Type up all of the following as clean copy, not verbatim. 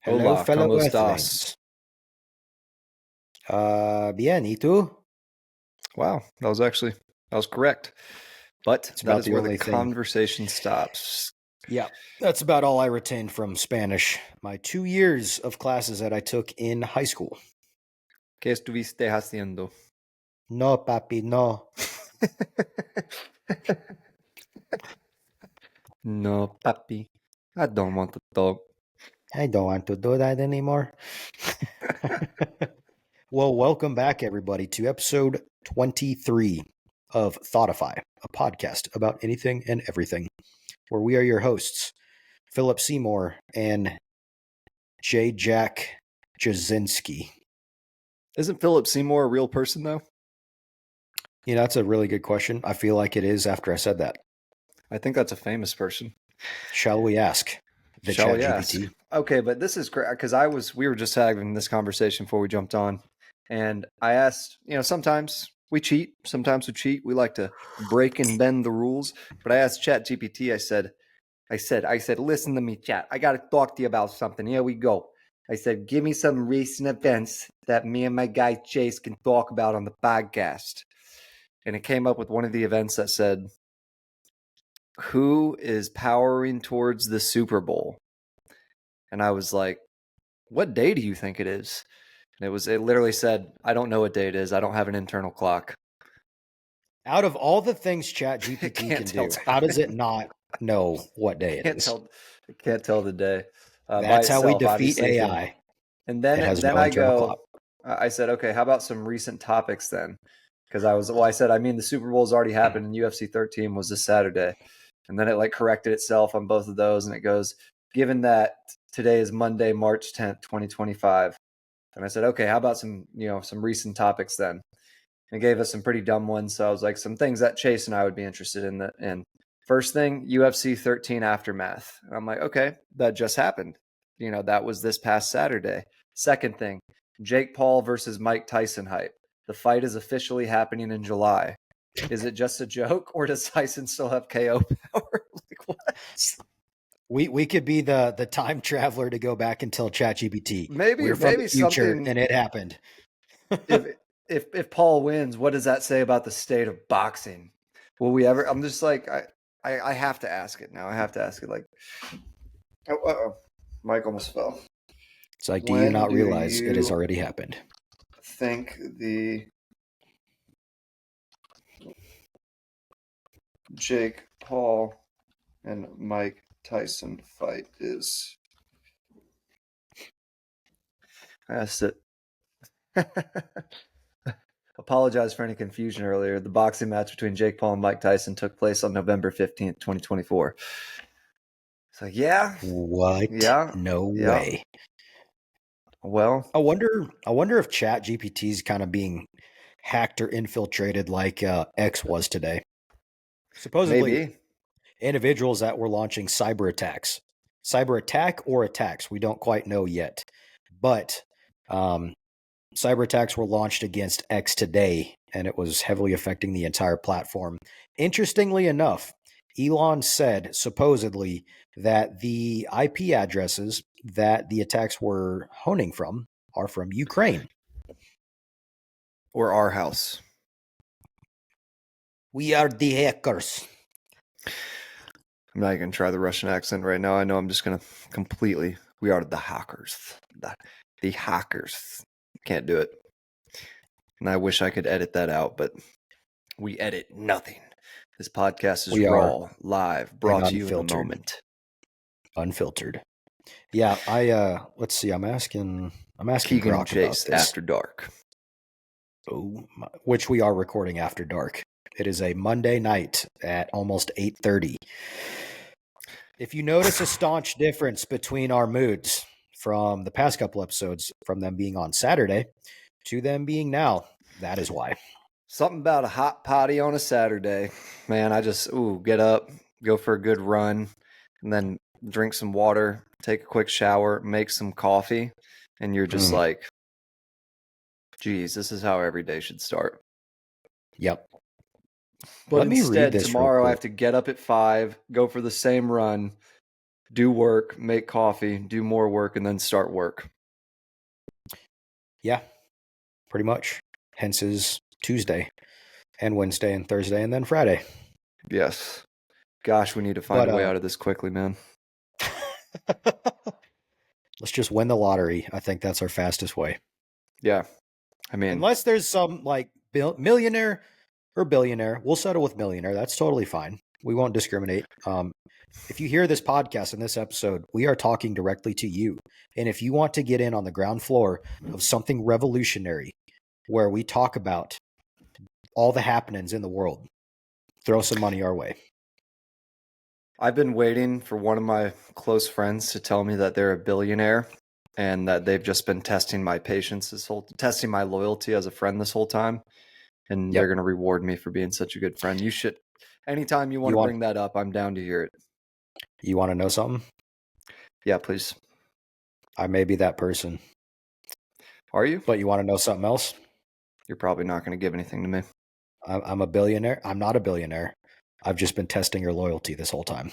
Hello, Hola, fellow ¿cómo estás? Earthlings. Bien, ¿y tú? Wow, that was correct. But It's that about is the where the only thing. conversation stops. Yeah, that's about all I retained from Spanish. My 2 years of classes that I took in high school. ¿Qué estuviste haciendo? No, papi, no. No, papi. I don't want to talk. I don't want to do that anymore. Well, welcome back, everybody, to episode 23 of Thoughtify, a podcast about anything and everything, where we are your hosts, Philip Seymour and J. Jack Jasinski. Isn't Philip Seymour a real person, though? You know, that's a really good question. I feel like it is after I said that. I think that's a famous person. Shall we ask the Shall Chat we ask? GPT? Okay, but this is great because we were just having this conversation before we jumped on, and I asked, sometimes we cheat, we like to break and bend the rules. But I asked Chat GPT, I said, listen to me, chat. I got to talk to you about something. Here we go. I said, give me some recent events that me and my guy Chase can talk about on the podcast. And it came up with one of the events that said, who is powering towards the Super Bowl? And I was like, what day do you think it is? And it literally said, I don't know what day it is. I don't have an internal clock. Out of all the things Chat It GPT can't can tell do, how does it not know what day it Can't is? tell. It can't tell the day by That's how we itself. defeat Obviously, it can. AI. And It has then no I internal go. clock. I said, okay, how about some recent topics then? Because I said, I mean, the Super Bowl's already happened, and UFC 13 was this Saturday, and then it like corrected itself on both of those, and it goes, given that today is Monday, March 10th, 2025, and I said, okay, how about some recent topics then? And it gave us some pretty dumb ones, so I was like, some things that Chase and I would be interested in. And first thing, UFC 13 aftermath. And I'm like, okay, that just happened. That was this past Saturday. Second thing, Jake Paul versus Mike Tyson hype. The fight is officially happening in July. Is it just a joke, or does Tyson still have KO power? Like what? We could be the time traveler to go back and tell ChatGPT Maybe we're from the maybe future something. and it happened. If if Paul wins, what does that say about the state of boxing? Will we ever? I'm just like I have to ask it now. I have to ask it. Like, oh, Mike almost fell. It's like, do you When not do realize it has you already happened? think the Jake Paul and Mike Tyson fight is? I asked it. Apologize for any confusion earlier. The boxing match between Jake Paul and Mike Tyson took place on November 15th, 2024. It's like, yeah, What? yeah, No yeah. way. Well, I wonder if Chat GPT is kind of being hacked or infiltrated like X was today. Supposedly, maybe. individuals that were launching cyber attack or attacks, we don't quite know yet. But cyber attacks were launched against X today, and it was heavily affecting the entire platform. Interestingly enough, Elon said supposedly that the IP addresses that the attacks were honing from are from Ukraine. Or our house. We are the hackers. I'm not going to try the Russian accent right now. I know I'm just going to completely. We are the hackers. The hackers. Can't do it. And I wish I could edit that out, but we edit nothing. This podcast is raw, live, brought to you in the moment. Unfiltered. Yeah, let's see. I'm asking Keegan and Grok Chase about this. After Dark. Oh, which we are recording after dark. It is a Monday night at almost 8:30. If you notice a staunch difference between our moods from the past couple episodes, from them being on Saturday to them being now, that is why. Something about a hot potty on a Saturday. Man, I just, get up, go for a good run, and then drink some water, take a quick shower, make some coffee, and you're just like, geez, this is how every day should start. Yep. But instead, tomorrow I have to get up at 5, go for the same run, Do work, make coffee, do more work, and then start work. Yeah, pretty much. Hence is Tuesday and Wednesday and Thursday and then Friday. Yes. Gosh, we need to find But a way out of this quickly, man. let's just win the lottery. I think that's our fastest way. Yeah. I mean, Unless there's some like millionaire or billionaire, we'll settle with millionaire. That's totally fine. We won't discriminate. If you hear this podcast in this episode, we are talking directly to you. And if you want to get in on the ground floor of something revolutionary where we talk about all the happenings in the world, throw some money our way. I've been waiting for one of my close friends to tell me that they're a billionaire and that they've just been testing my patience testing my loyalty as a friend this whole time. And they're Yep. going to reward me for being such a good friend. You should, anytime you want You to want bring that up, I'm down to hear it. you want to know something? Yeah, please. I may be that person. Are you? But you want to know something else? You're probably not going to give anything to me. I'm a billionaire. I'm not a billionaire. I've just been testing your loyalty this whole time.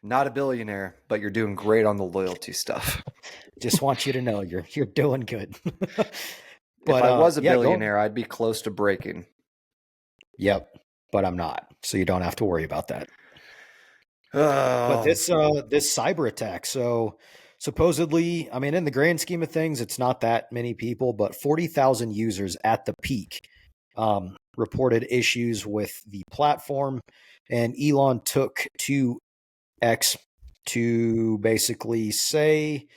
Not a billionaire, but you're doing great on the loyalty stuff. Just want you to know you're doing good. If I was a yeah, billionaire, I'd be close to breaking. Yep, but I'm not, so you don't have to worry about that. But Oh, this cyber attack, so supposedly, I mean, in the grand scheme of things, it's not that many people, but 40,000 users at the peak reported issues with the platform, and Elon took to X to basically say,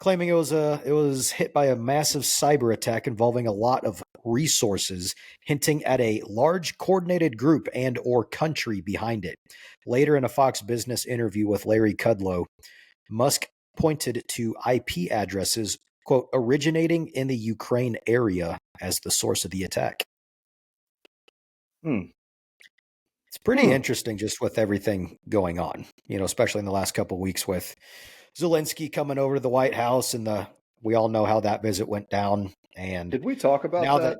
claiming it was hit by a massive cyber attack involving a lot of resources, hinting at a large coordinated group and or country behind it. Later in a Fox Business interview with Larry Kudlow, Musk pointed to IP addresses, quote, originating in the Ukraine area as the source of the attack. It's pretty interesting just with everything going on, especially in the last couple of weeks with Zelensky coming over to the White House, and we all know how that visit went down. And did we talk about now that?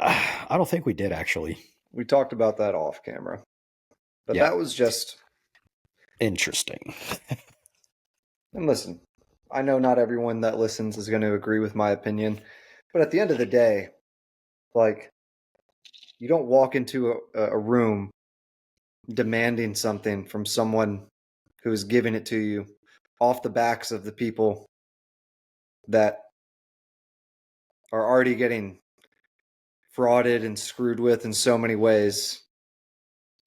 I don't think we did actually. We talked about that off camera. But Yeah. that was just Interesting. And listen, I know not everyone that listens is going to agree with my opinion, but at the end of the day, like, you don't walk into a room demanding something from someone who's giving it to you off the backs of the people that are already getting frauded and screwed with in so many ways.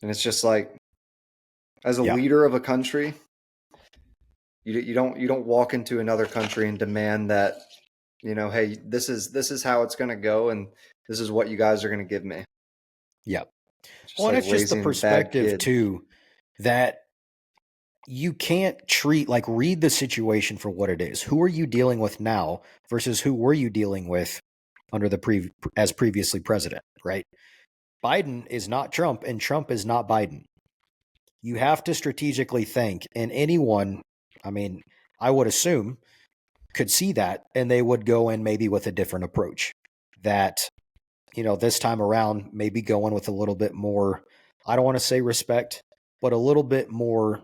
And it's just like, as a Yeah. leader of a country, you don't walk into another country and demand that, hey, this is how it's going to go, and this is what you guys are going to give me. Yeah. It's just Well, and like it's just the raising bad perspective kids. too that you can't read the situation for what it is. Who are you dealing with now versus who were you dealing with under as previously president, right? Biden is not Trump and Trump is not Biden. You have to strategically think, and anyone, I mean, I would assume could see that and they would go in maybe with a different approach that, this time around, maybe going with a little bit more, I don't want to say respect, but a little bit more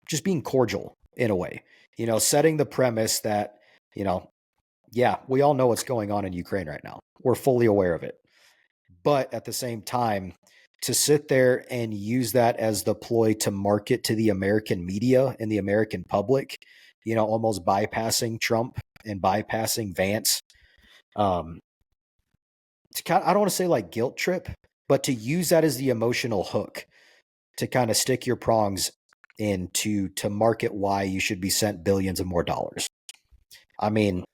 just being cordial in a way, setting the premise that, yeah, we all know what's going on in Ukraine right now. We're fully aware of it. But at the same time, to sit there and use that as the ploy to market to the American media and the American public, almost bypassing Trump and bypassing Vance. It's kind of, I don't want to say like guilt trip, but to use that as the emotional hook to kind of stick your prongs into to market why you should be sent billions of more dollars. I mean,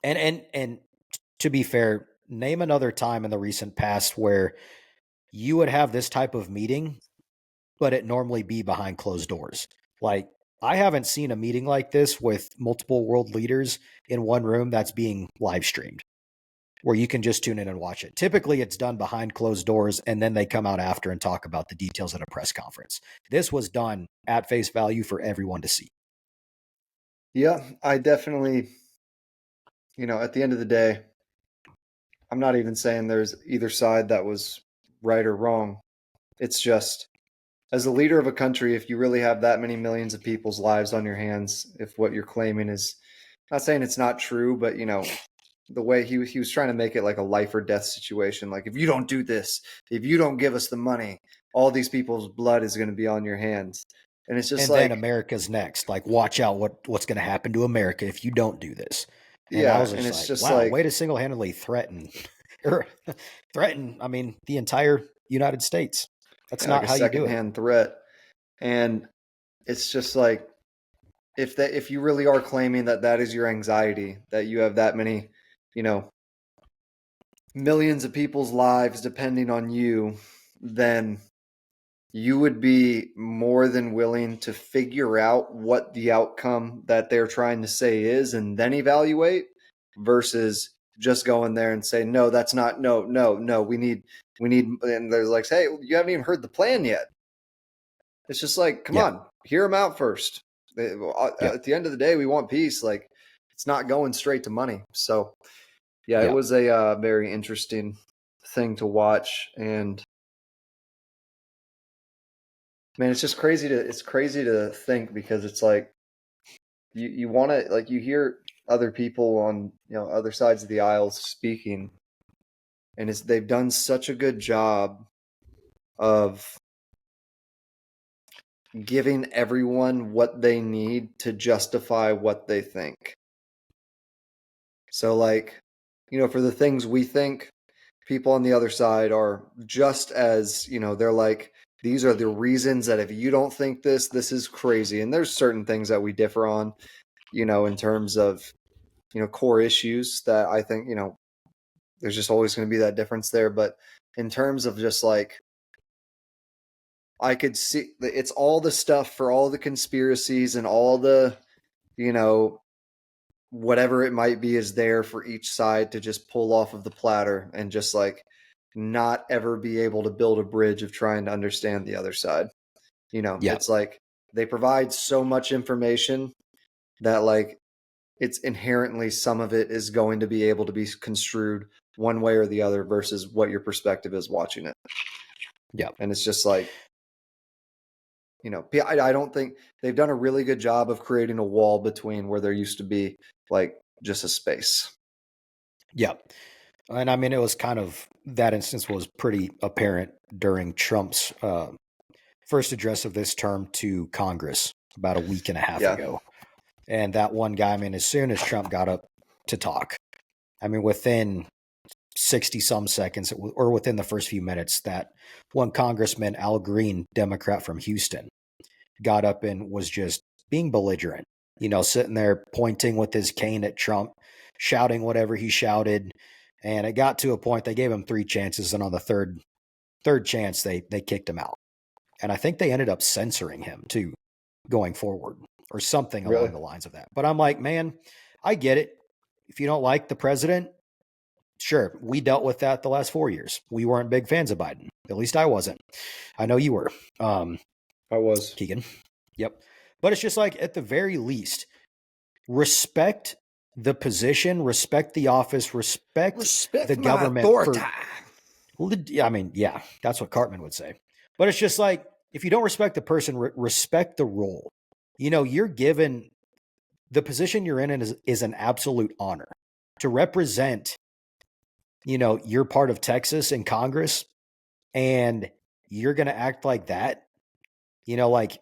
and to be fair, name another time in the recent past where you would have this type of meeting, but it normally be behind closed doors. Like, I haven't seen a meeting like this with multiple world leaders in one room that's being live streamed where you can just tune in and watch it. Typically, it's done behind closed doors, and then they come out after and talk about the details at a press conference. This was done at face value for everyone to see. Yeah, I definitely, at the end of the day, I'm not even saying there's either side that was right or wrong. it's just, as a leader of a country, if you really have that many millions of people's lives on your hands, if what you're claiming is, not saying it's not true, but the way he was trying to make it like a life or death situation. Like, if you don't do this, if you don't give us the money, all these people's blood is going to be on your hands. And it's just And then like, America's next. Like, watch out what's going to happen to America if you don't do this. And I yeah, was and just it's like, just wow, like, way to single handedly threaten or threaten. I mean, the entire United States. That's yeah, like not a how you do it. secondhand threat. And it's just like, if you really are claiming that that is your anxiety, that you have that many, you know, millions of people's lives depending on you, then you would be more than willing to figure out what the outcome that they're trying to say is and then evaluate, versus just going there and say, no, that's not, no, no, no, we need, and they're like, hey, you haven't even heard the plan yet. It's just like, come Yeah. on, hear them out first. Yeah. At the end of the day, we want peace. Like, it's not going straight to money. So yeah, it Yeah. was a very interesting thing to watch. And man, it's just crazy to think, because it's like, you want to, like, you hear other people on, other sides of the aisles speaking, and they've done such a good job of giving everyone what they need to justify what they think. So, like, for the things we think, people on the other side are just as, they're like, these are the reasons that if you don't think this is crazy. And there's certain things that we differ on, in terms of, core issues that I think, there's just always going to be that difference there. But in terms of just like, I could see it's all the stuff for all the conspiracies and all the, you know, whatever it might be is there for each side to just pull off of the platter and just like not ever be able to build a bridge of trying to understand the other side. Yeah. It's like they provide so much information that like it's inherently, some of it is going to be able to be construed one way or the other versus what your perspective is watching it. Yeah. And it's just like, I don't think they've done a really good job of creating a wall between where there used to be like just a space. Yeah. And I mean, it was kind of that instance was pretty apparent during Trump's first address of this term to Congress about a week and a half Yeah. ago. And that one guy, I mean, as soon as Trump got up to talk, I mean, within 60 some seconds or within the first few minutes, that one Congressman, Al Green, Democrat from Houston, got up and was just being belligerent, sitting there pointing with his cane at Trump, shouting whatever he shouted. And it got to a point they gave him 3 chances, and on the third chance they kicked him out. And I think they ended up censoring him too going forward or something Really? along the lines of that. But I'm like, man, I get it. If you don't like the president, sure, we dealt with that the last 4 years. We weren't big fans of Biden. At least I wasn't. I know you were, I was. Keegan. Yep. But it's just like, at the very least, respect the position, respect the office, respect the Respect my government authority. for, I mean, yeah, that's what Cartman would say. But it's just like, if you don't respect the person, respect the role. You're given the position you're in is an absolute honor to represent, you're part of Texas in Congress, and you're going to act like that, like,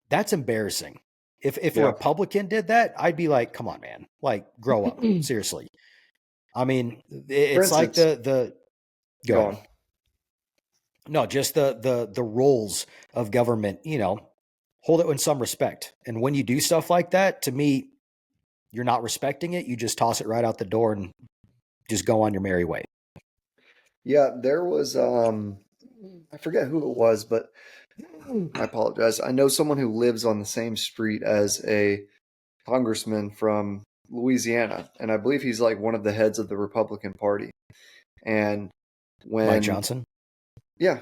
that's embarrassing. If a Yeah. Republican did that, I'd be like, come on, man, like, grow up. Seriously. I mean, For it's like instance, the go go ahead. on. No, just the roles of government, hold it in some respect. And when you do stuff like that, to me, you're not respecting it. You just toss it right out the door and just go on your merry way. Yeah, there was I forget who it was, but I apologize. I know someone who lives on the same street as a congressman from Louisiana, and I believe he's like one of the heads of the Republican Party. And Mike when, Johnson, yeah,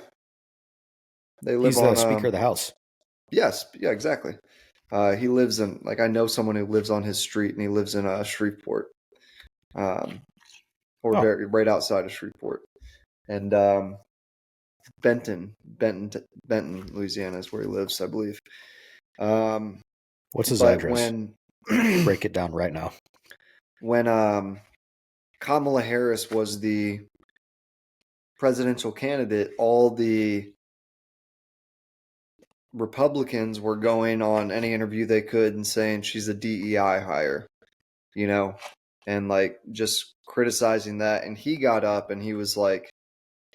they live he's the on, Speaker of the House. yes, yeah, exactly. He lives in, like, I know someone who lives on his street, and he lives in Shreveport, um, or Oh, very right outside of Shreveport. And Benton, Louisiana is where he lives, I believe. What's his But address? Break it down right now. when Kamala Harris was the presidential candidate, all the Republicans were going on any interview they could and saying she's a DEI hire, you know, and like just criticizing that. And he got up and he was like,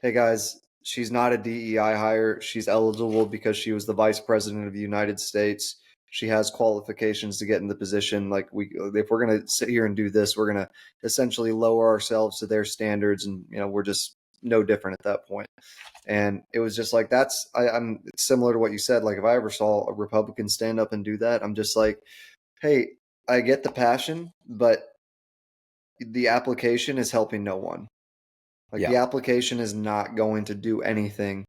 hey guys, she's not a DEI hire. She's eligible because she was the vice president of the United States. She has qualifications to get in the position. Like if we're going to sit here and do this, we're going to essentially lower ourselves to their standards. And, we're just no different at that point. And it was just like, I'm similar to what you said. Like if I ever saw a Republican stand up and do that, I'm just like, hey, I get the passion, but the application is helping no one. Like the application is not going to do anything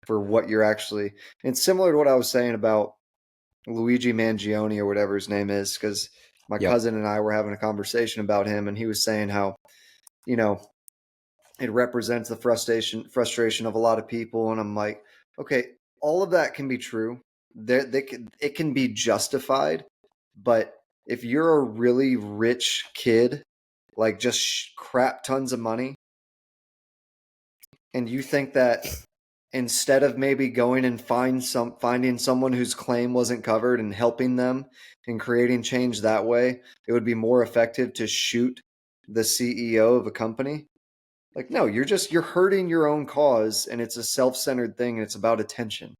for what you're actually. It's similar to what I was saying about Luigi Mangione or whatever his name is, because my cousin and I were having a conversation about him, and he was saying how, it represents the frustration of a lot of people, and I'm like, okay, all of that can be true. It can be justified, but if you're a really rich kid, like just crap tons of money, and you think that instead of maybe going and finding someone whose claim wasn't covered and helping them and creating change that way, it would be more effective to shoot the CEO of a company. Like, no, you're hurting your own cause, and it's a self-centered thing, and it's about attention.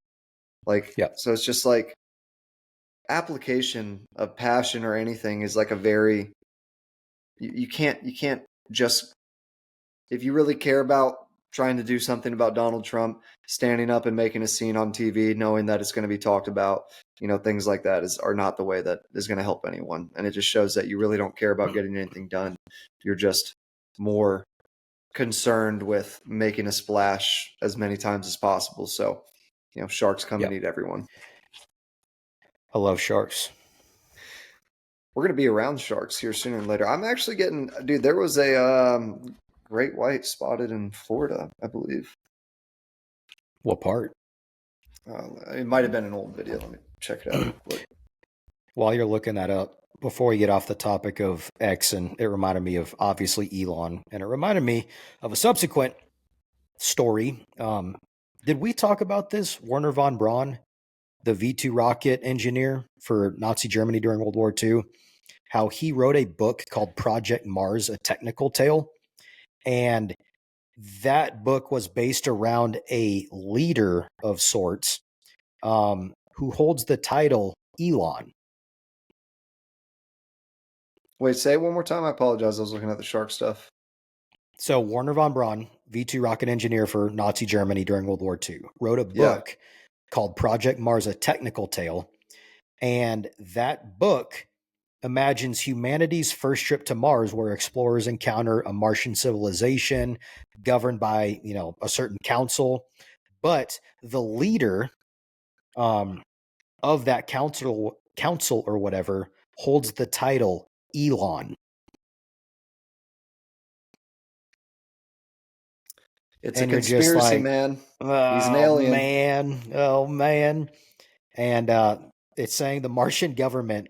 Like, so it's just like application of passion or anything is like a very you can't just, if you really care about trying to do something about Donald Trump, standing up and making a scene on TV, knowing that it's going to be talked about, things like that are not the way that is going to help anyone. And it just shows that you really don't care about getting anything done. You're just more concerned with making a splash as many times as possible. So, sharks come and eat everyone. I love sharks. We're going to be around sharks here sooner or later. I'm actually dude, there was a great white spotted in Florida, I believe. What part? It might have been an old video. Let me check it out. While you're looking that up, before we get off the topic of X, and it reminded me of obviously Elon, and it reminded me of a subsequent story. Did we talk about this? Werner von Braun, the V2 rocket engineer for Nazi Germany during World War II, how he wrote a book called Project Mars, A Technical Tale. And that book was based around a leader of sorts who holds the title Elon. Wait, say it one more time. I apologize. I was looking at the shark stuff. So Werner von Braun, V2 rocket engineer for Nazi Germany during World War II, wrote a book called Project Mars, A Technical Tale. And that book imagines humanity's first trip to Mars, where explorers encounter a Martian civilization governed by, a certain council. But the leader of that council or whatever holds the title Elon. It's a conspiracy, man. He's an alien. Oh man. And it's saying the Martian government,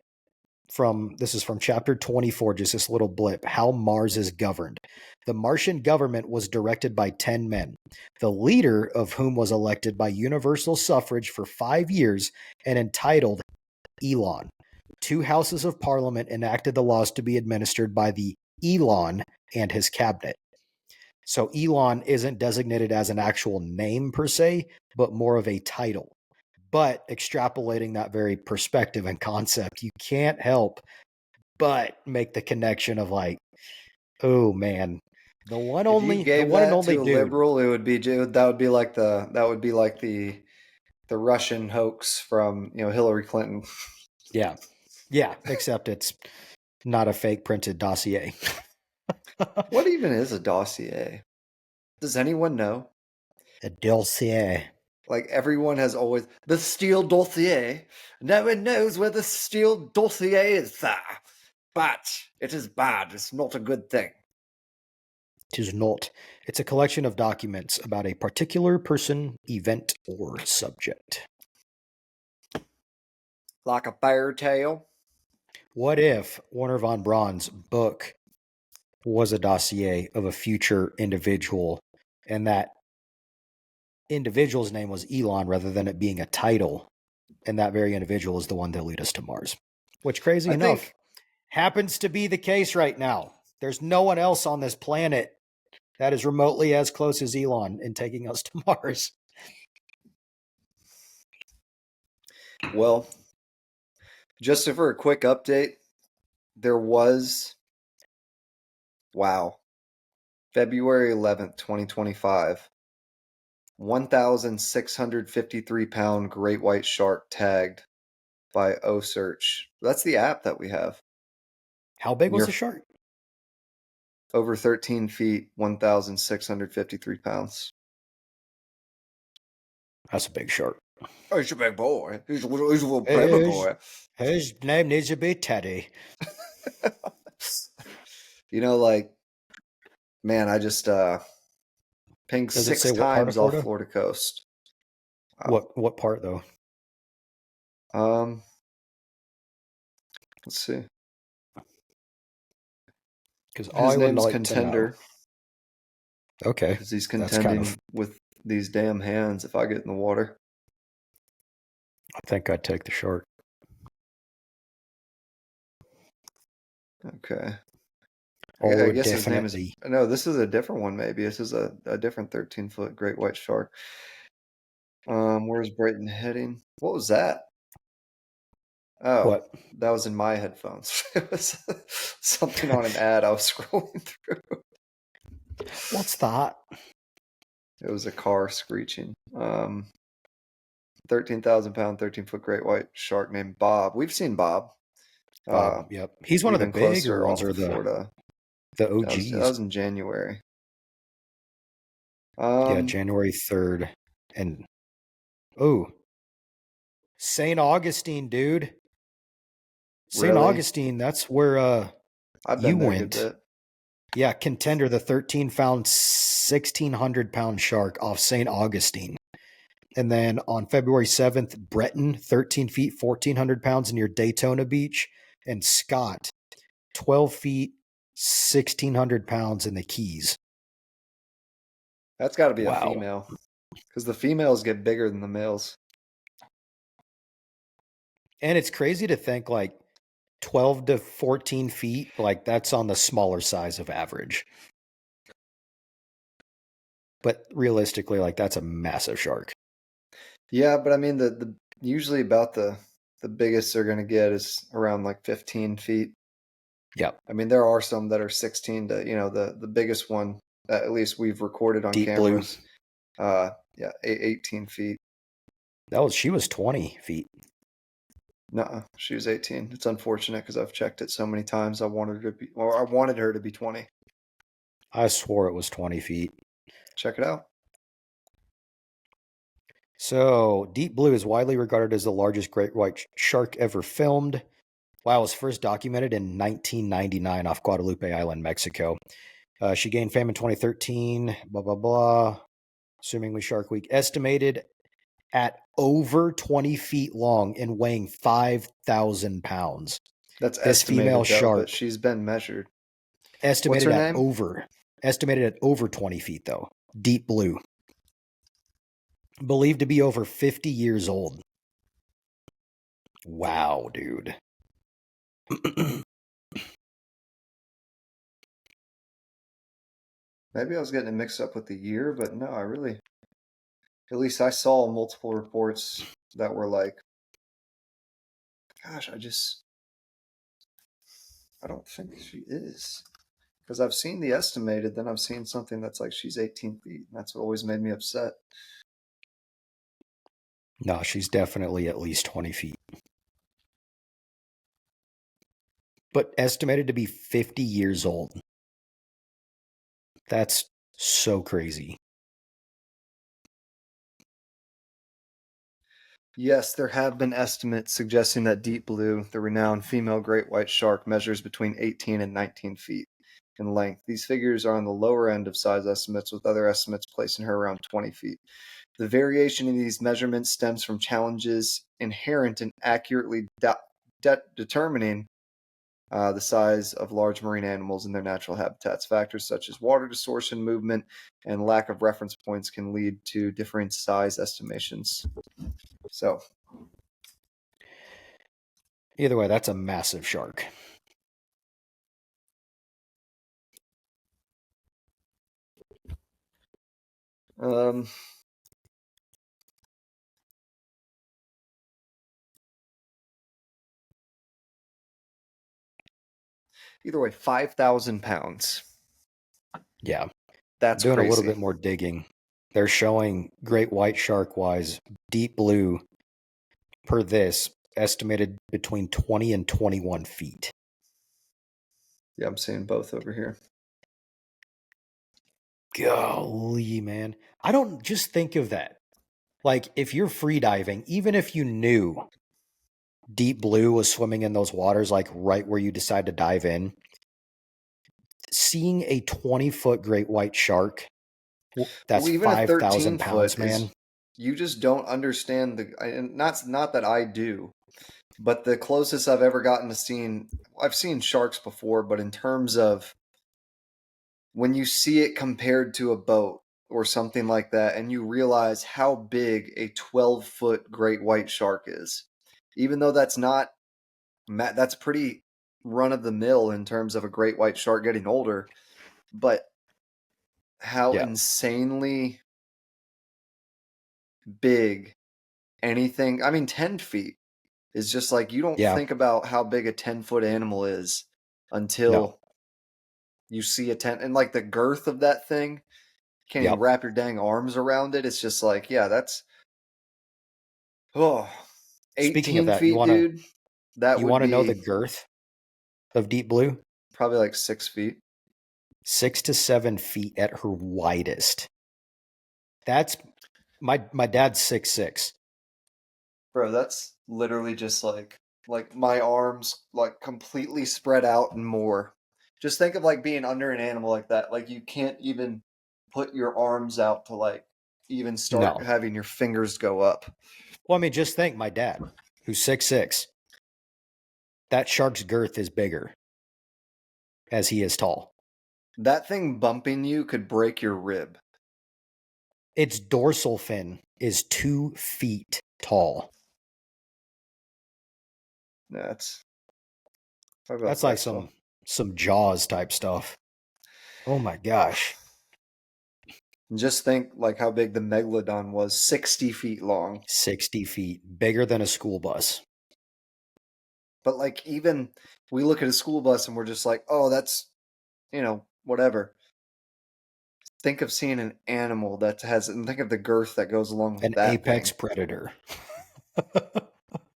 this is from chapter 24, just this little blip, how Mars is governed. The Martian government was directed by 10 men, the leader of whom was elected by universal suffrage for 5 years and entitled Elon. 2 houses of parliament enacted the laws to be administered by the Elon and his cabinet. So Elon isn't designated as an actual name per se, but more of a title. But extrapolating that very perspective and concept, you can't help but make the connection of like, oh man, the one if only, you gave the one and that only to a dude. liberal, that would be like the Russian hoax from Hillary Clinton. Yeah, except it's not a fake printed dossier. What even is a dossier? Does anyone know? A dossier. Like everyone has always the Steele dossier. No one knows where the Steele dossier is, sir. But it is bad. It's not a good thing. 'Tis not. It's a collection of documents about a particular person, event, or subject. Like a fairy tale. What if Warner von Braun's book was a dossier of a future individual, and that individual's name was Elon rather than it being a title, and that very individual is the one that lead us to Mars? Which, crazy I enough, think happens to be the case right now. There's no one else on this planet that is remotely as close as Elon in taking us to Mars. Well, just for a quick update, there was, February 11th, 2025, 1,653-pound great white shark tagged by OSearch. That's the app that we have. How big was Near the shark? over 13 feet, 1,653 pounds. That's a big shark. Oh, he's a big boy. He's a little baby His, boy. his name needs to be Teddy. Like, man, I just pinged Does it 6 say what part of times off Florida? Florida coast. Wow. What part though? Let's see. Because His I would name's like to know. Contender Okay, because he's that's contending kind of. with these damn hands if I get in the water. I think I'd take the shark. Okay. Oh, I guess his name is. definitely. No, this is a different one. Maybe this is a different 13-foot great white shark. Where's Brayton heading? What was that? Oh, What? that was in my headphones. It was something on an ad I was scrolling through. What's that? It was a car screeching. 13,000-pound, 13-foot great white shark named Bob. We've seen Bob. Yep. He's one of the Even bigger closer ones, off or of Florida. the That OGs. was in January. Yeah, January 3rd. And St. Augustine, dude. St. Really? Augustine, that's where I've you been there a good went. bit. Yeah, Contender, the 13-pound, 1,600-pound shark off St. Augustine. And then on February 7th, Breton, 13 feet, 1,400 pounds near Daytona Beach. And Scott, 12 feet, 1,600 pounds in the Keys. That's got to be a Wow. female, because the females get bigger than the males. And it's crazy to think like 12 to 14 feet, like that's on the smaller size of average. But realistically, like that's a massive shark. Yeah, but I mean the usually about the biggest they're gonna get is around like 15 feet. Yep. I mean there are some that are 16 to the biggest one that at least we've recorded on Deep blue. cameras. 18 feet. She was 20 feet. No, she was 18. It's unfortunate because I've checked it so many times. I wanted her to be 20. I swore it was 20 feet. Check it out. So, Deep Blue is widely regarded as the largest great white shark ever filmed. Wow, it was first documented in 1999 off Guadalupe Island, Mexico. She gained fame in 2013, blah, blah, blah. Assumingly Shark Week. Estimated at over 20 feet long and weighing 5,000 pounds. That's This female estimated though, shark. but she's been measured. Estimated What's her at name? over 20 feet, though. Deep Blue. Believed to be over 50 years old. Wow, dude. Maybe I was getting it mixed up with the year, but no, at least I saw multiple reports that were like, gosh, I don't think she is. Because I've seen the estimated, then I've seen something that's like she's 18 feet. And that's what always made me upset. No, she's definitely at least 20 feet. But estimated to be 50 years old. That's so crazy. Yes, there have been estimates suggesting that Deep Blue, the renowned female great white shark, measures between 18 and 19 feet. in length. These figures are on the lower end of size estimates, with other estimates placing her around 20 feet. The variation in these measurements stems from challenges inherent in accurately determining the size of large marine animals in their natural habitats. Factors such as water distortion, movement, and lack of reference points can lead to differing size estimations. So, Either way, that's a massive shark. um, either way, 5,000 pounds. Yeah. That's Doing a little crazy. bit more digging. They're showing great white shark wise, deep blue per this, estimated between 20 and 21 feet. Yeah, I'm seeing both over here. Golly, man. I don't just think of that. Like, if you're free diving, even if you knew deep blue was swimming in those waters, like right where you decide to dive in, seeing a 20-foot great white shark, that's Well, even a 5,000 13 pounds, foot man. is, you just don't understand and not that I do, but the closest I've ever gotten to seeing, I've seen sharks before, but in terms of when you see it compared to a boat or something like that, and you realize how big a 12-foot great white shark is, even though that's pretty run of the mill in terms of a great white shark getting older, but how Yeah. insanely big anything, I mean, 10 feet is just like, you don't Yeah. think about how big a 10-foot animal is No. until you see a 10, and like the girth of that thing, can't even Yep. wrap your dang arms around it. It's just like, yeah, that's, oh, Speaking of 18 that, you feet, want to dude. That you would want to know the be girth of deep blue? probably like 6 feet. 6 to 7 feet at her widest. That's my dad's 6'6". Bro, that's literally just like my arms like completely spread out and more. Just think of like being under an animal like that. Like you can't even put your arms out to like even start No. having your fingers go up. Well, I mean, just think my dad, who's 6'6". That shark's girth is bigger as he is tall. That thing bumping you could break your rib. Its dorsal fin is 2 feet tall. That's talk about That's like flexible. some Jaws type stuff. Oh my gosh. And just think like how big the megalodon was, 60 feet long. 60 feet, bigger than a school bus. But like even we look at a school bus and we're just like, oh, that's, whatever. Think of seeing an animal that has, and think of the girth that goes along with An that apex thing. predator.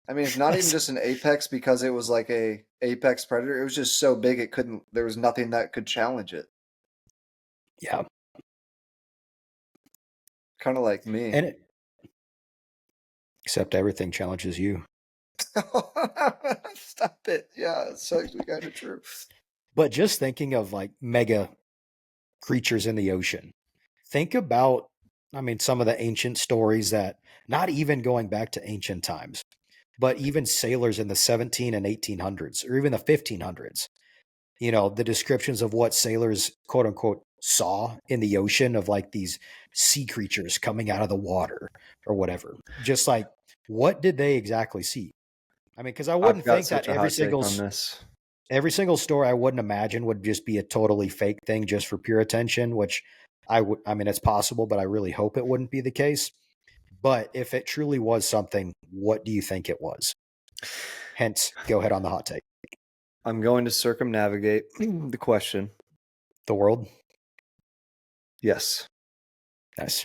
I mean, it's not even That's- just an apex because it was like a apex predator. It was just so big there was nothing that could challenge it. yeah. Kind of like me. And except everything challenges you. Stop it. Yeah, it's actually kind of true. But just thinking of like mega creatures in the ocean. Think about, I mean, some of the ancient stories that, not even going back to ancient times, but even sailors in the 17 and 1800s, or even the 1500s, the descriptions of what sailors, quote unquote, saw in the ocean of like these sea creatures coming out of the water or whatever. Just like, what did they exactly see? I mean, because I I've wouldn't got think that such a hot take on this. every single story I wouldn't imagine would just be a totally fake thing just for pure attention, which I mean, it's possible, but I really hope it wouldn't be the case. But if it truly was something, what do you think it was? Hence, go ahead on the hot take. I'm going to circumnavigate the question. The world? Yes. Nice.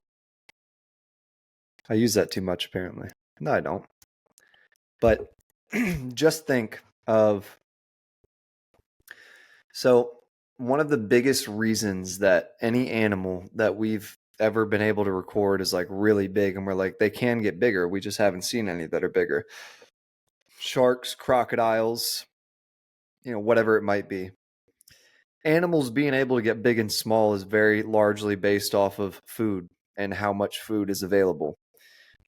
I use that too much, apparently. No, I don't. But just think of, so one of the biggest reasons that any animal that we've ever been able to record is like really big, and we're like, they can get bigger. We just haven't seen any that are bigger. Sharks, crocodiles, whatever it might be. animals being able to get big and small is very largely based off of food and how much food is available.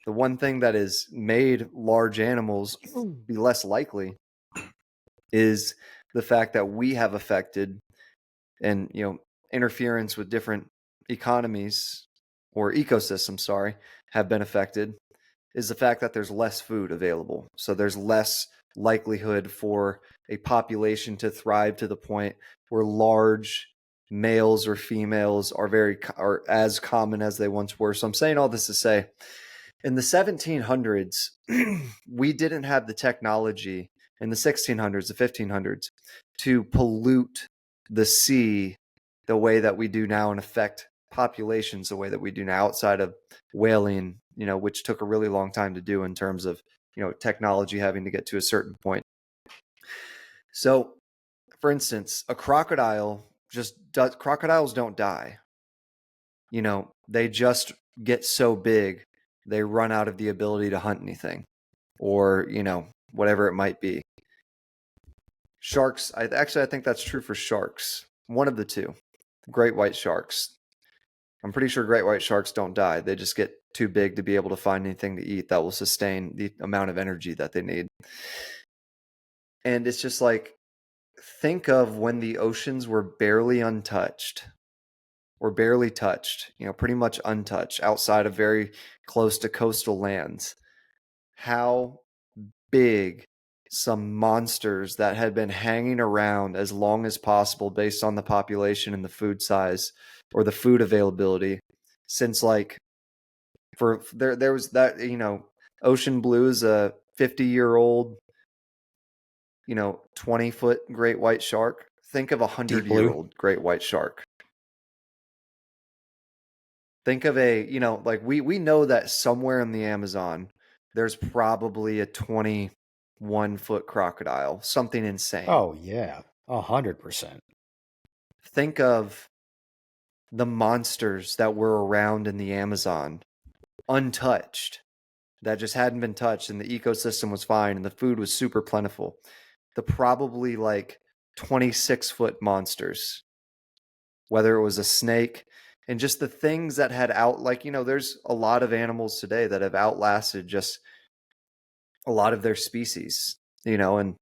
The one thing that has made large animals be less likely is the fact that we have affected and interference with different economies or ecosystems, sorry, have been affected, is the fact that there's less food available. So there's less likelihood for a population to thrive to the point where large males or females are as common as they once were. So I'm saying all this to say, in the 1700s, we didn't have the technology, in the 1600s, the 1500s, to pollute the sea the way that we do now and affect populations the way that we do now, outside of whaling, which took a really long time to do in terms of, technology having to get to a certain point. So, for instance, a crocodile crocodiles don't die. They just get so big, they run out of the ability to hunt anything, or, whatever it might be. Sharks, I think that's true for sharks. One of the two. Great white sharks. I'm pretty sure great white sharks don't die. They just get too big to be able to find anything to eat that will sustain the amount of energy that they need. And it's just like, think of when the oceans were barely untouched or barely touched, pretty much untouched outside of very close to coastal lands. How big some monsters that had been hanging around as long as possible based on the population and the food size or the food availability, since there was that, ocean blue is a 50-year-old, 20-foot great white shark. Think of a 100-year-old great white shark. Think of we know that somewhere in the Amazon there's probably a 21-foot crocodile, something insane. Oh yeah, 100%. Think of the monsters that were around in the Amazon, untouched, that just hadn't been touched, and the ecosystem was fine, and the food was super plentiful. The probably 26-foot monsters, whether it was a snake, and just the things that had there's a lot of animals today that have outlasted just a lot of their species, and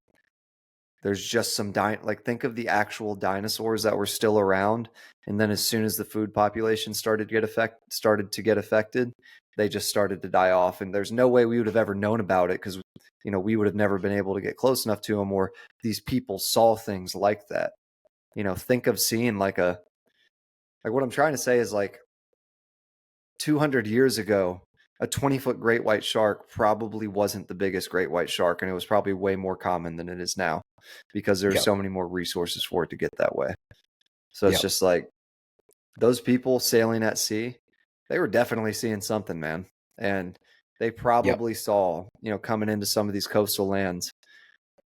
there's just some think of the actual dinosaurs that were still around, and then as soon as the food population started to get affected, they just started to die off, and there's no way we would have ever known about it because we would have never been able to get close enough to them, or these people saw things like that. Think of seeing what I'm trying to say is 200 years ago, a 20-foot great white shark probably wasn't the biggest great white shark, and it was probably way more common than it is now because there's so many more resources for it to get that way. So it's just those people sailing at sea, they were definitely seeing something, man. And they probably saw, coming into some of these coastal lands,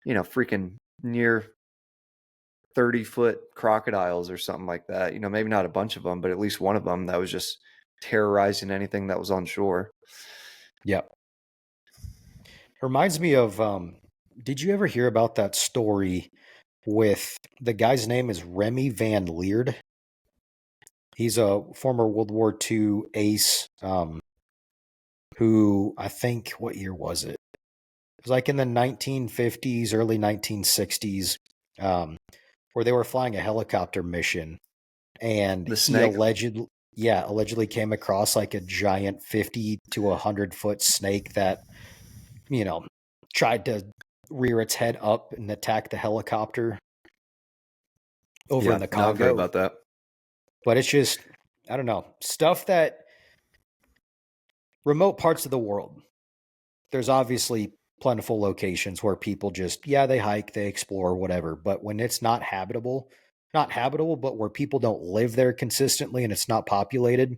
freaking near 30-foot crocodiles or something like that. Maybe not a bunch of them, but at least one of them that was just terrorizing anything that was on shore. Yep. Reminds me of, did you ever hear about that story with the guy's name is Remy Van Leerd? He's a former World War II ace, who I think, what year was it? It was in the 1950s, early 1960s, where they were flying a helicopter mission, and he allegedly came across a giant 50 to 100-foot snake that, tried to rear its head up and attack the helicopter over in the Congo. I've heard about that. But it's just, I don't know, stuff that remote parts of the world, there's obviously plentiful locations where people just, they hike, they explore, whatever. But when it's not habitable, but where people don't live there consistently and it's not populated,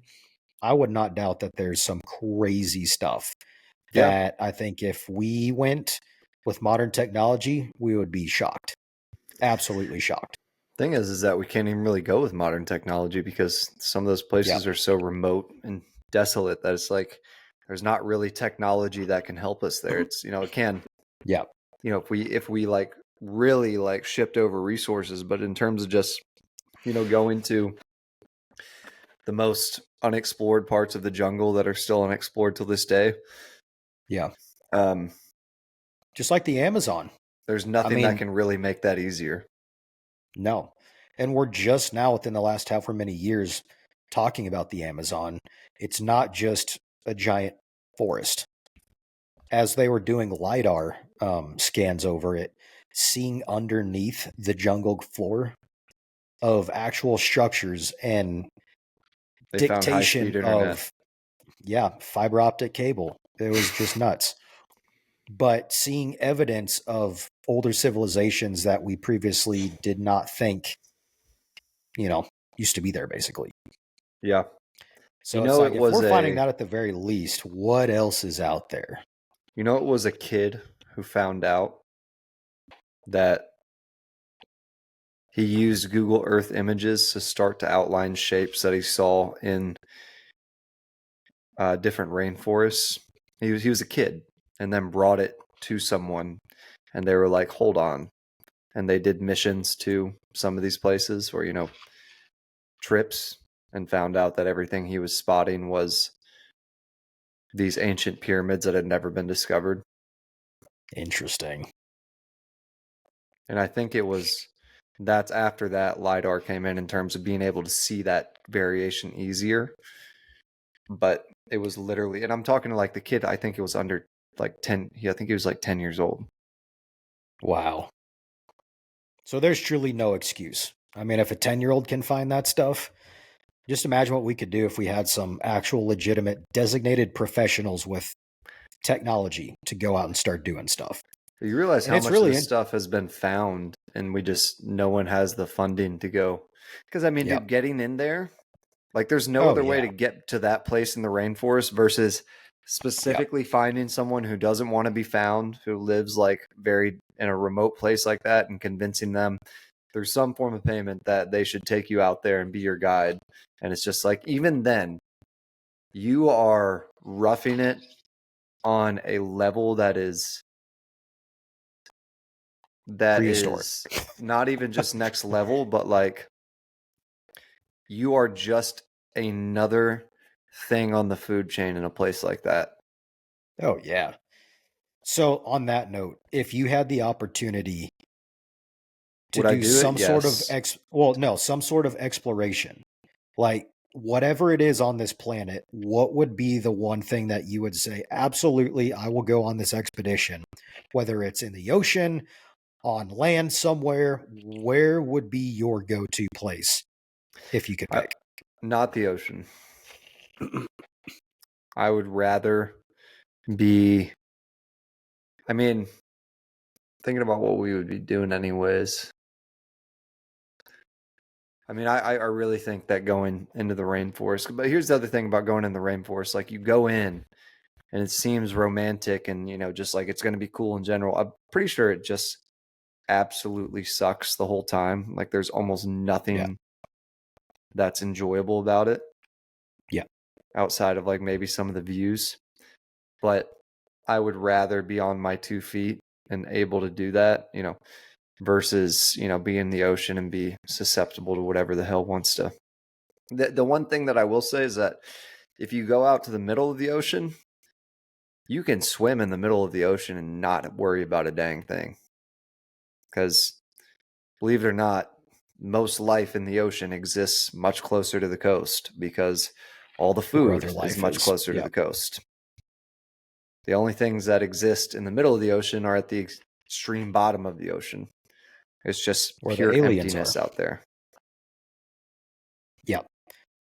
I would not doubt that there's some crazy stuff that I think if we went with modern technology, we would be shocked. Absolutely shocked. Thing is that we can't even really go with modern technology because some of those places are so remote and desolate that it's there's not really technology that can help us there. It's, it can, if we really shipped over resources, but in terms of just going to the most unexplored parts of the jungle that are still unexplored till this day. Yeah. Um, Just like the Amazon. there's nothing that mean- can really make that easier. No. And we're just now within the last however many years talking about the Amazon. It's not just a giant forest. As they were doing LiDAR scans over it, seeing underneath the jungle floor of actual structures and They found high-speed dictation internet. of fiber optic cable. It was just nuts. But seeing evidence of older civilizations that we previously did not think, used to be there, basically. Yeah. So it's like, it if was we're finding that at the very least, what else is out there? it was a kid who found out that he used Google Earth images to start to outline shapes that he saw in different rainforests. He was a kid, and then brought it to someone, and they were like, "Hold on," and they did missions to some of these places, or trips, and found out that everything he was spotting was these ancient pyramids that had never been discovered. Interesting. And I think that's after that LiDAR came in terms of being able to see that variation easier. But it was literally, and I'm talking to like the kid, I think it was under like 10, I think he was like 10 years old. Wow. So there's truly no excuse. I mean, if a 10-year-old can find that stuff, just imagine what we could do if we had some actual legitimate designated professionals with technology to go out and start doing stuff. You realize And how it's much really of this stuff has been found, and no one has the funding to go. Because I mean, Yep. dude, getting in there, like there's no Oh, other way yeah. to get to that place in the rainforest versus specifically finding someone who doesn't want to be found, who lives like very in a remote place like that, and convincing them through some form of payment that they should take you out there and be your guide. And it's just like, even then, you are roughing it on a level that is Prehistoric. not even just next level, but like you are just another thing on the food chain in a place like that. Oh, yeah. So on that note, if you had the opportunity to Would I do do it? some sort of Yes. some sort of exploration, like whatever it is on this planet, what would be the one thing that you would say, absolutely, I will go on this expedition, whether it's in the ocean, on land somewhere, where would be your go-to place if you could pick? Not the ocean. I would rather be, I mean, thinking about what we would be doing anyways. I mean, I really think that going into the rainforest, but here's the other thing about going in the rainforest, like you go in and it seems romantic and, just like it's going to be cool in general. I'm pretty sure it just absolutely sucks the whole time. Like there's almost nothing that's enjoyable about it. Yeah. Outside of like maybe some of the views. But I would rather be on my 2 feet and able to do that, versus, be in the ocean and be susceptible to whatever the hell wants to. The one thing that I will say is that if you go out to the middle of the ocean, you can swim in the middle of the ocean and not worry about a dang thing. Because believe it or not, most life in the ocean exists much closer to the coast because all the Where food other is life much is. closer to Yeah. the coast. The only things that exist in the middle of the ocean are at the extreme bottom of the ocean. It's just Where the pure aliens emptiness are. out there. Yeah.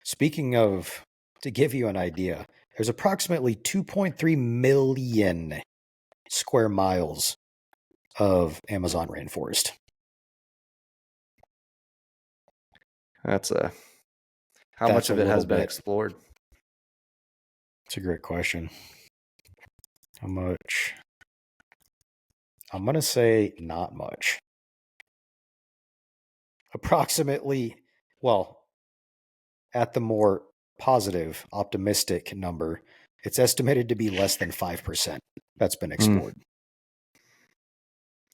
Speaking of, to give you an idea, there's approximately 2.3 million square miles of Amazon rainforest. How That's much a of it has little been bit. explored? It's a great question. How much? I'm going to say not much. Approximately, well, at the more positive, optimistic number, it's estimated to be less than 5% that's been explored.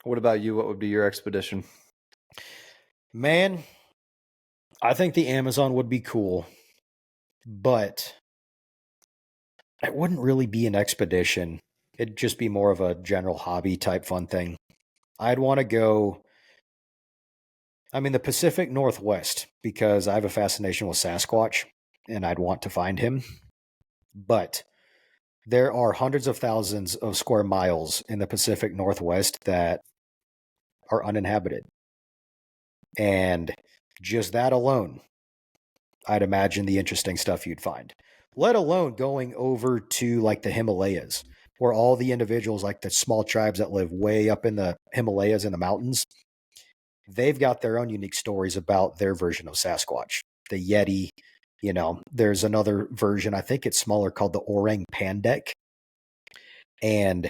What about you? What would be your expedition? Man, I think the Amazon would be cool, but it wouldn't really be an expedition. It'd just be more of a general hobby type fun thing. I'd want to go, I mean, the Pacific Northwest, because I have a fascination with Sasquatch and I'd want to find him. But there are hundreds of thousands of square miles in the Pacific Northwest that are uninhabited. And just that alone, I'd imagine the interesting stuff you'd find. Let alone going over to like the Himalayas, where all the individuals, like the small tribes that live way up in the Himalayas in the mountains, they've got their own unique stories about their version of Sasquatch. The Yeti, there's another version, I think it's smaller, called the Orang Pandek. And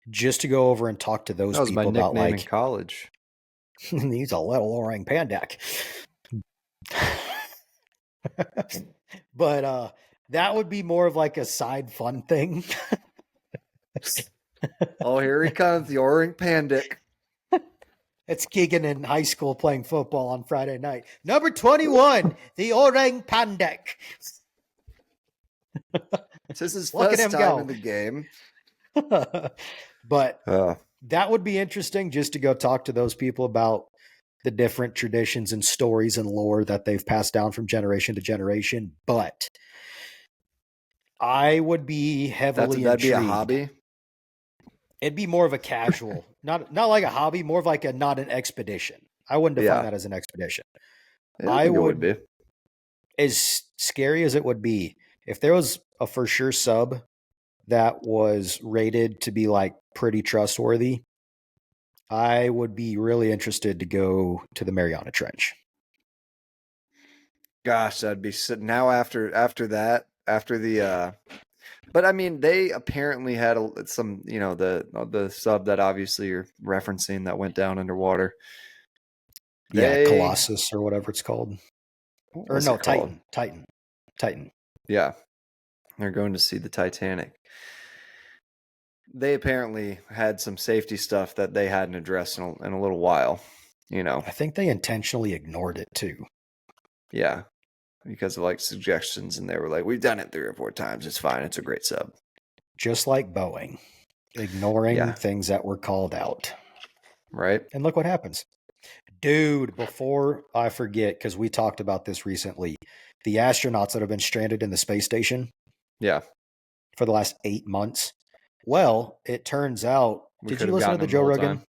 just to go over and talk to those That was my people about nickname in like, college. he's a little Orang Pandek. But that would be more of like a side fun thing. Oh, here he comes, the Orang Pandek. It's Keegan in high school playing football on Friday night. Number 21, the Orang Pandek. This is his Look at first him time go. in the game. But that would be interesting just to go talk to those people about the different traditions and stories and lore that they've passed down from generation to generation. But I would be heavily that'd be a intrigued. hobby. It'd be more of a casual, not like a hobby, more of like not an expedition. I wouldn't define that as an expedition. I would be. As scary as it would be, if there was a for sure sub that was rated to be like pretty trustworthy, I would be really interested to go to the Mariana Trench. Gosh, that'd be now after the but I mean, they apparently had some, the sub that obviously you're referencing that went down underwater. Colossus or whatever it's called. Or no, Titan. Yeah. They're going to see the Titanic. They apparently had some safety stuff that they hadn't addressed in a little while, I think they intentionally ignored it too. Yeah. Because of like suggestions, and they were like, we've done it 3 or 4 times. It's fine. It's a great sub. Just like Boeing, ignoring things that were called out. Right. And look what happens. Dude, before I forget, because we talked about this recently, the astronauts that have been stranded in the space station. Yeah. For the last 8 months. Well, it turns out, did you listen to the Joe Rogan?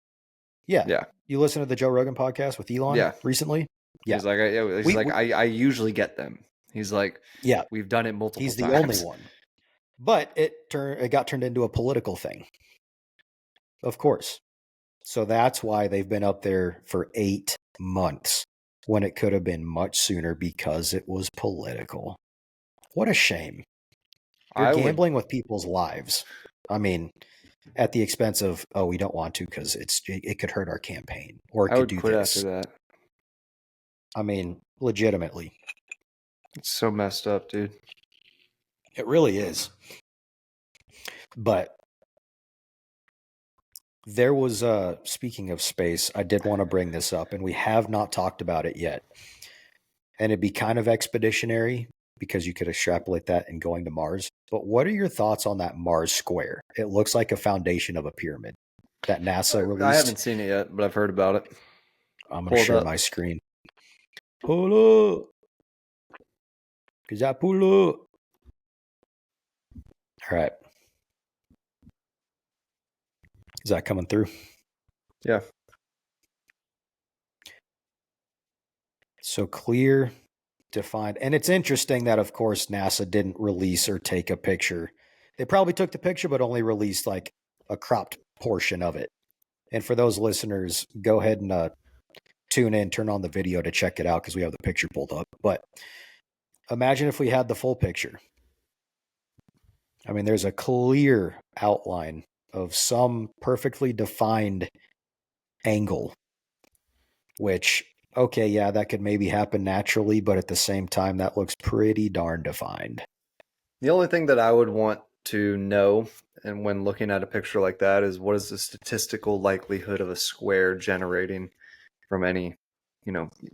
Yeah. Yeah. You listen to the Joe Rogan podcast with Elon recently? Yeah. He's like, I usually get them. He's like, yeah, we've done it multiple times. He's the only one. But it got turned into a political thing. Of course. So that's why they've been up there for 8 months when it could have been much sooner because it was political. What a shame. You're gambling with people's lives. I mean, at the expense of, we don't want to because it could hurt our campaign, or it could do quit this. After that. I mean, legitimately. It's so messed up, dude. It really is. But there was, speaking of space, I did want to bring this up, and we have not talked about it yet. And it'd be kind of expeditionary because you could extrapolate that in going to Mars. But what are your thoughts on that Mars square? It looks like a foundation of a pyramid that NASA released. I haven't seen it yet, but I've heard about it. I'm going to share my screen. Pull up. Cause I pull up. All right. Is that coming through? Yeah. So clear, defined. And it's interesting that, of course, NASA didn't release or take a picture. They probably took the picture, but only released like a cropped portion of it. And for those listeners, go ahead and tune in, turn on the video to check it out because we have the picture pulled up. But imagine if we had the full picture. I mean, there's a clear outline of some perfectly defined angle, which, okay, yeah, that could maybe happen naturally, but at the same time, that looks pretty darn defined. The only thing that I would want to know, and when looking at a picture like that, is what is the statistical likelihood of a square generating from any,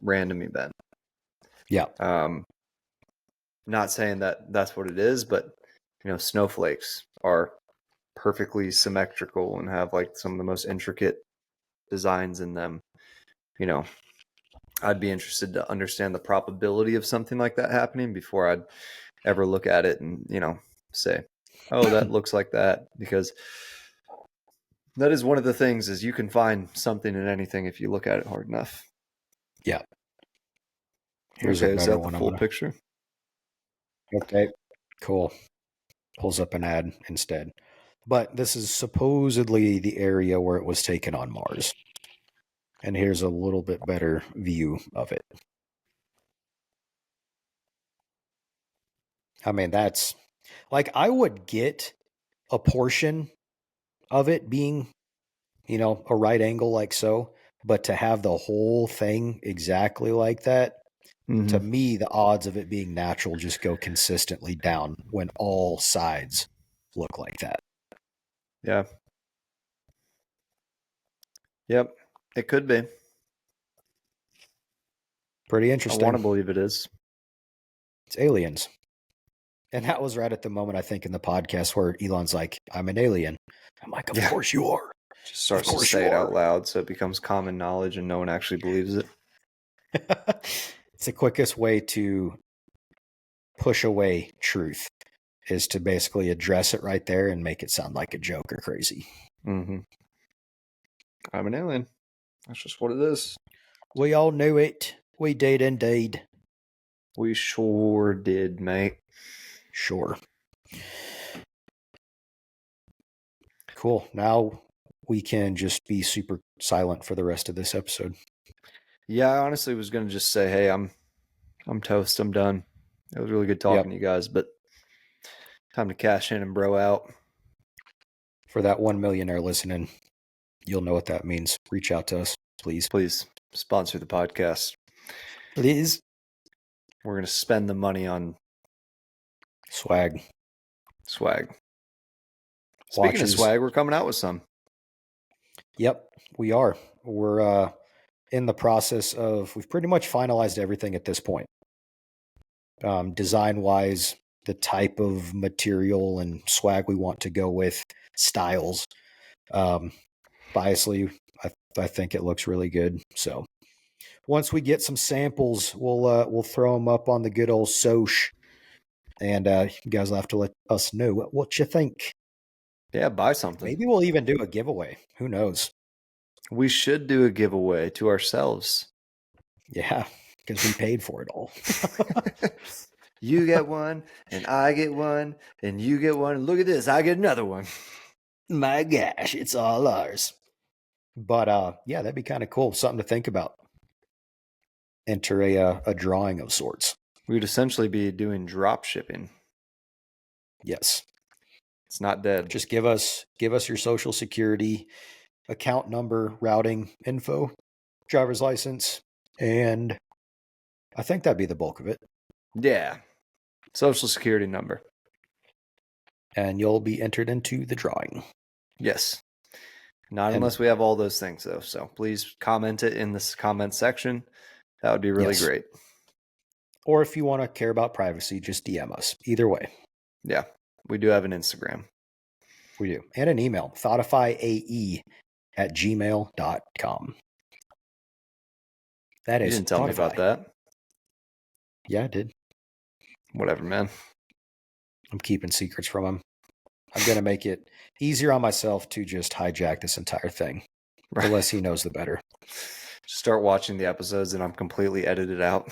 random event? Yeah. Not saying that that's what it is, but snowflakes are perfectly symmetrical and have like some of the most intricate designs in them. I'd be interested to understand the probability of something like that happening before I'd ever look at it and say, oh, that looks like that, because that is one of the things is you can find something in anything if you look at it hard enough. Yeah. Here's Okay, a is better that the one. full picture? Okay. Cool. Pulls up an ad instead. But this is supposedly the area where it was taken on Mars. And here's a little bit better view of it. I mean, that's like, I would get a portion of it being, a right angle like so, but to have the whole thing exactly like that, to me, the odds of it being natural just go consistently down when all sides look like that. Yeah. Yep. It could be. Pretty I interesting. want to believe it is. It's aliens. And that was right at the moment, I think, in the podcast where Elon's like, I'm an alien. I'm like, of course you are. Just starts to say it out loud so it becomes common knowledge and no one actually believes it. It's the quickest way to push away truth is to basically address it right there and make it sound like a joke or crazy. Mm-hmm. I'm an alien. That's just what it is. We all knew it. We did indeed. We sure did, mate. Sure. Cool. Now we can just be super silent for the rest of this episode. Yeah, I honestly was going to just say, hey, I'm toast. I'm done. It was really good talking to you guys, but time to cash in and bro out. For that 1 millionaire listening, you'll know what that means. Reach out to us, please. Please sponsor the podcast. Please. We're going to spend the money on swag. Speaking of swag, we're coming out with some. Yep, we are. We're in the process of, we've pretty much finalized everything at this point. Design-wise, the type of material and swag we want to go with, styles. Biasly, I think it looks really good. So once we get some samples, we'll throw them up on the good old Soch, and you guys will have to let us know what you think. Yeah, buy something. Maybe we'll even do a giveaway. Who knows? We should do a giveaway to ourselves. Yeah, because we paid for it all. You get one, and I get one, and you get one. And look at this, I get another one. My gosh, it's all ours. But yeah, that'd be kind of cool. Something to think about. Enter a drawing of sorts. We'd essentially be doing drop shipping. Yes. It's not dead. Just give us your social security, account number, routing info, driver's license, and I think that'd be the bulk of it. Yeah. Social security number. And you'll be entered into the drawing. Yes. Not unless we have all those things, though. So please comment it in this comment section. That would be really great. Or if you want to care about privacy, just DM us. Either way. Yeah. We do have an Instagram. We do. And an email, thoughtifyae@gmail.com. That is. You didn't tell me about that. Yeah, I did. Whatever, man. I'm keeping secrets from him. I'm going to make it easier on myself to just hijack this entire thing. Right. The less he knows, the better. Just start watching the episodes and I'm completely edited out.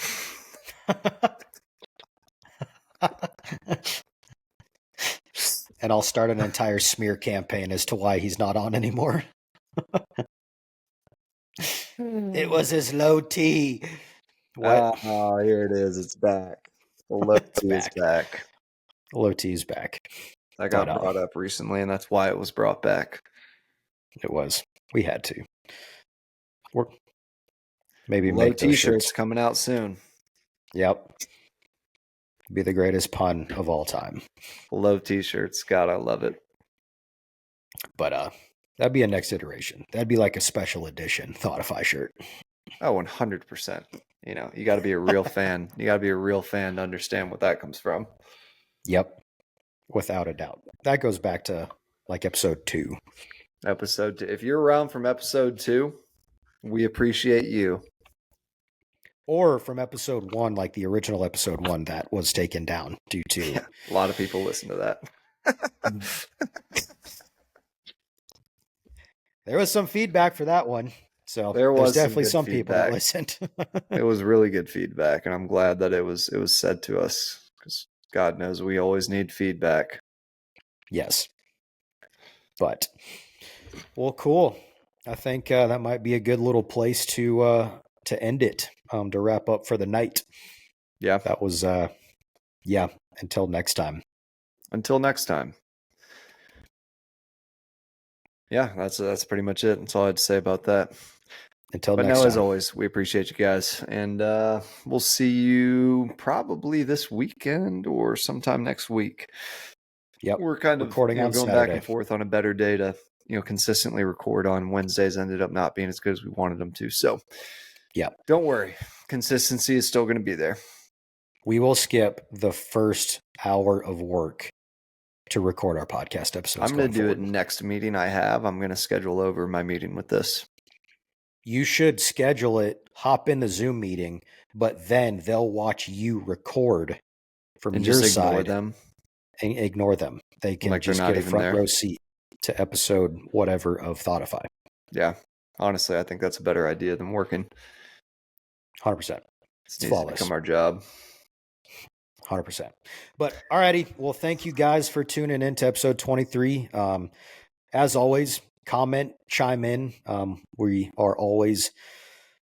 And I'll start an entire smear campaign as to why he's not on anymore. It was his low T. What? Oh, here it is. It's back. The low T is back. Low T is back. That got brought up recently, and that's why it was brought back. It was. We had to. Or maybe low make T-shirts coming out soon. Yep. Be the greatest pun of all time. Low T-shirts. God, I love it. But that'd be a next iteration. That'd be like a special edition Thoughtify shirt. Oh, 100%. You know, you got to be a real fan. You got to be a real fan to understand what that comes from. Yep. Without a doubt. That goes back to like episode 2. Episode 2. If you're around from episode 2, we appreciate you. Or from episode 1, like the original episode 1 that was taken down due to. Yeah, a lot of people listen to that. There was some feedback for that one. So there's definitely some people that listened. It was really good feedback, and I'm glad that it was said to us, because God knows we always need feedback. Yes. But, well, cool. I think that might be a good little place to end it, to wrap up for the night. Yeah. That was, until next time. Until next time. Yeah, that's pretty much it. That's all I had to say about that. Until next time. But as always, we appreciate you guys. And we'll see you probably this weekend or sometime next week. Yep. We're kind of recording on going Saturday. back and forth on a better day to consistently record on. Wednesdays ended up not being as good as we wanted them to. So yeah, don't worry. Consistency is still going to be there. We will skip the first hour of work to record our podcast episodes. I'm going to do it next meeting I have. I'm going to schedule over my meeting with this. You should schedule it, hop in the Zoom meeting, but then they'll watch you record from and your just side. Ignore them. And ignore them. They can like just get a front row seat to episode whatever of Thoughtify. Yeah. Honestly, I think that's a better idea than working. 100%. It's flawless. Become our job. 100%. But alrighty. Well, thank you guys for tuning in to episode 23. As always, comment, chime in. We are always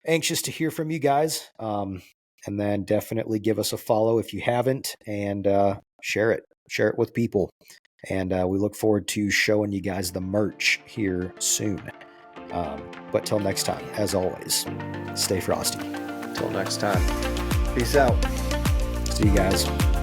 anxious to hear from you guys. And then definitely give us a follow if you haven't, and share it with people. And we look forward to showing you guys the merch here soon. But till next time, as always, stay frosty. Till next time. Peace out. See you guys.